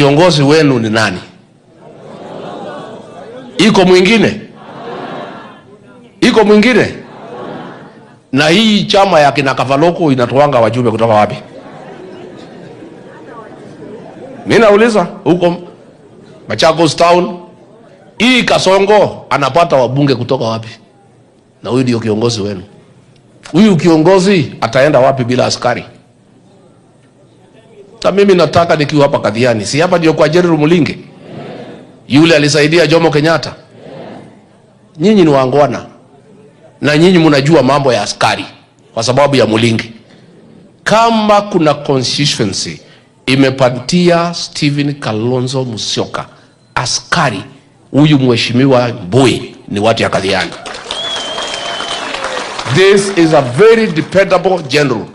kiongozi wenu ni nani? Iko mwingine? Iko mwingine? Na hii chama ya kina Kavaloko inatoanga wajumbe kutoka wapi? Mimi nauliza huko Machakos Town, hii Kasongo anapata wabunge kutoka wapi? Na huyu ndio kiongozi wenu. Huyu kiongozi ataenda wapi bila askari? Ta mimi nataka nikiwa hapa Kadhiani, si hapa ndio kwa Jerry Mulinge? Yule alisaidia Jomo Kenyatta. Nyinyi ni wangwana. Na nyinyi mnajua mambo ya askari kwa sababu ya Mulinge. Kama kuna constituency imepatia Stephen Kalonzo Musyoka askari, huyu mheshimiwa Mbui ni watu ya Kadhiani. This is a very dependable general.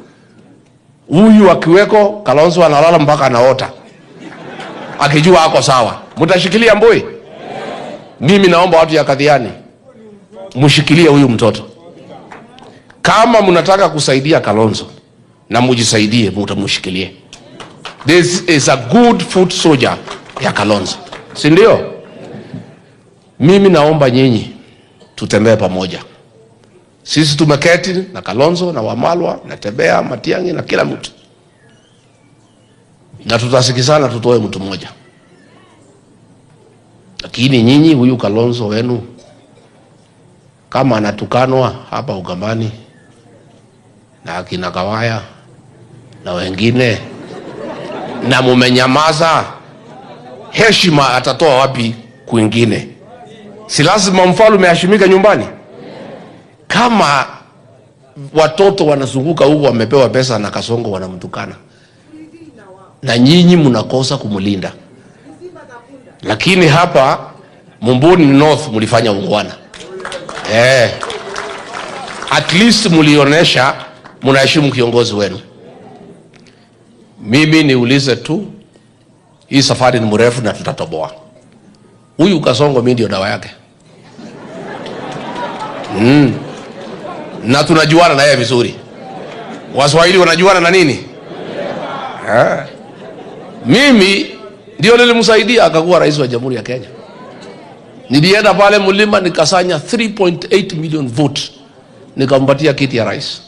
Huyu akiweko Kalonzo analala mpaka anaota, akijua ako sawa. Mtashikilia Mbui? Mimi naomba watu ya Kadhiani mshikilie huyu mtoto. Kama mnataka kusaidia Kalonzo na mujisaidie, mtamshikilie. This is a good foot soldier ya Kalonzo, si ndio? Mimi naomba nyinyi tutembee pamoja. Sisi tumeketi na Kalonzo na Wamalwa na Tebea Matiang'i na kila mtu, na tutasikizana tutoe mtu mmoja. Lakini nyinyi, huyu Kalonzo wenu kama anatukanwa hapa Ukambani na akina Kawaya na wengine na mumenyamaza, heshima atatoa wapi kwingine? Si lazima mfalme aheshimike nyumbani? Kama watoto wanazunguka huko wamepewa pesa na Kasongo wanamtukana, na nyinyi mnakosa kumulinda. Lakini hapa Mumbuni North mlifanya ungwana. At least mlionesha mnaheshimu kiongozi wenu. Mimi niulize tu, hii safari ni mrefu na tutatoboa. Huyu Kasongo mimi ndio dawa yake. Na tunajuana na yeye vizuri. Waswahili wanajuana na nini? Mimi ndio nilimsaidia akakuwa rais wa Jamhuri ya Kenya. Nilienda pale Mulima nikasanya 3.8 million vote, nikampatia kiti ya rais.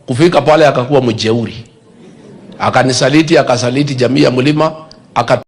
Kufika pale akakuwa mjeuri, akanisaliti, akasaliti jamii ya Mulima,